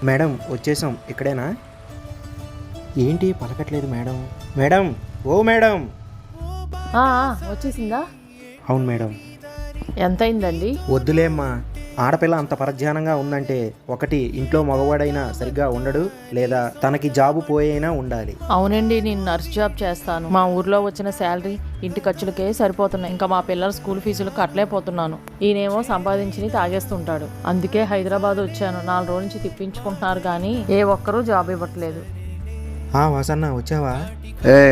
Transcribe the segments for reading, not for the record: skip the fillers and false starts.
Madam వచ్చేసాం, ఇక్కడేనా? ఏంటి పలకట్లేదు madam? Madam, ఓ madam. వచ్చేసిందా? అవును మేడం. ఎంత అయిందండి? వద్దులేమ్మా, ఆడపిల్ల అంత పరధ్యానంగా ఉందంటే ఒకటి ఇంట్లో మగవాడైనా సరిగ్గా ఉండడు, లేదా తనకి జాబు పోయైనా ఉండాలి. అవునండి, నేను నర్స్ జాబ్ చేస్తాను. మా ఊర్లో వచ్చిన శాలరీ ఇంటి ఖర్చులకే సరిపోతున్నాయి. ఇంకా మా పిల్లల స్కూల్ ఫీజులు కట్టలేకపోతున్నాను. ఈయనేమో సంపాదించి తాగేస్తుంటాడు. అందుకే హైదరాబాద్ వచ్చాను. 4 రోజుల నుంచి తిప్పించుకుంటున్నారు కానీ ఏ ఒక్కరూ జాబ్ ఇవ్వట్లేదు. వాసన్న వచ్చావా?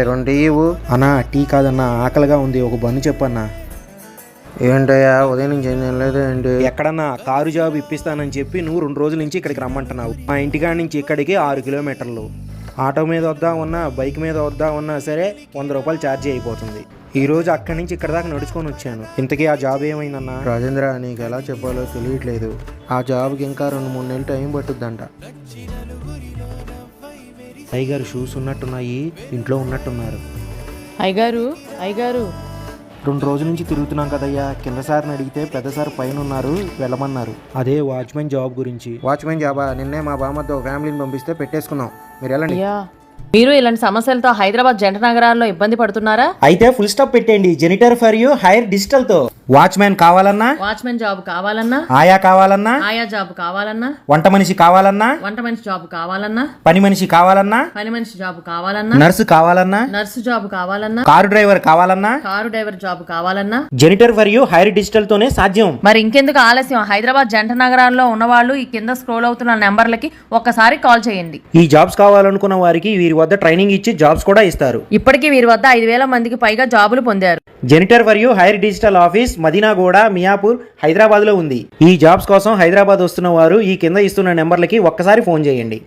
2 టీ ఇవ్వు. అన్నా టీ కాదన్నా, ఆకలిగా ఉంది, ఒక బన్ను చెప్పన్నా. ఏంటయ్యా ఉదయం నుంచి ఏం లేదు ఏంటి? ఎక్కడన్నా కారు జాబ్ ఇప్పిస్తానని చెప్పి నువ్వు 2 రోజుల నుంచి ఇక్కడికి రమ్మంటున్నావు. మా ఇంటికాడ నుంచి ఇక్కడికి 6 కిలోమీటర్లు. ఆటో మీద వద్దా ఉన్నా, బైక్ మీద వద్దా ఉన్నా సరే 100 రూపాయలు ఛార్జీ అయిపోతుంది. ఈ రోజు అక్కడి నుంచి ఇక్కడ దాకా నడుచుకొని వచ్చాను. ఇంతకీ ఆ జాబ్ ఏమైందన్నా? రాజేంద్ర, నీకు ఎలా చెప్పాలో తెలియట్లేదు. ఆ జాబ్కి ఇంకా 2-3 నెలలు టైం పట్టుద్దంట. అయ్యగారు షూస్ ఉన్నట్టున్నాయి, ఇంట్లో ఉన్నట్టున్నారు. అయ్యగారు 2 రోజుల నుంచి తిరుగుతున్నాం కదయ్యా. కింద సార్ని అడిగితే పెద్ద సార్ పైన ఉన్నారు, వెళ్ళమన్నారు. అదే వాచ్మెన్ జాబ్ గురించి. వాచ్మెన్ జాబా? నిన్నే మా బామ్మతో ఫ్యామిలీని పంపిస్తే పెట్టేసుకున్నాం. మీరు వెళ్ళండి. మీరు ఇలాంటి సమస్యలతో హైదరాబాద్ జంట నగరాల్లో ఇబ్బంది పడుతున్నారా? అయితే ఫుల్ స్టాప్ పెట్టండి. Janitor for you hire digital తో. వాచ్మెన్ కావాలన్నా, వాచ్మెన్ జాబ్ కావాలన్నా, ఆయా కావాలన్నా, ఆయా జాబ్ కావాలన్నా, వంట మనిషి కావాలన్నా, వంట మనిషి జాబ్ కావాలన్నా, పని మనిషి కావాలన్నా, పని మనిషి జాబ్ కావాలన్నా, నర్సు కావాలన్నా, నర్సు జాబ్ కావాలన్నా, కారు డ్రైవర్ కావాలన్నా, కారు డ్రైవర్ జాబ్ కావాలన్నా janitor for you hire digital తోనే సాధ్యం. మరి ఇంకెందుకు ఆలస్యం? హైదరాబాద్ జంట నగరాల్లో ఉన్నవాళ్ళు ఈ కింద స్క్రోల్ అవుతున్న నెంబర్లకి ఒక్కసారి కాల్ చేయండి. ఈ జాబ్స్ కావాలనుకున్న వారికి వీరి వద్ద ట్రైనింగ్ ఇచ్చి జాబ్స్ కూడా ఇస్తారు. ఇప్పటికీ వీరి వద్ద 5,000 మందికి పైగా జాబులు పొందారు. Genitor for you hire digital office Madinaguda, Miyapur, Hyderabad లో ఉంది. ఈ జాబ్స్ కోసం హైదరాబాద్ వస్తున్న వారు ఈ కింద ఇస్తున్న నెంబర్లకి ఒక్కసారి ఫోన్ చేయండి.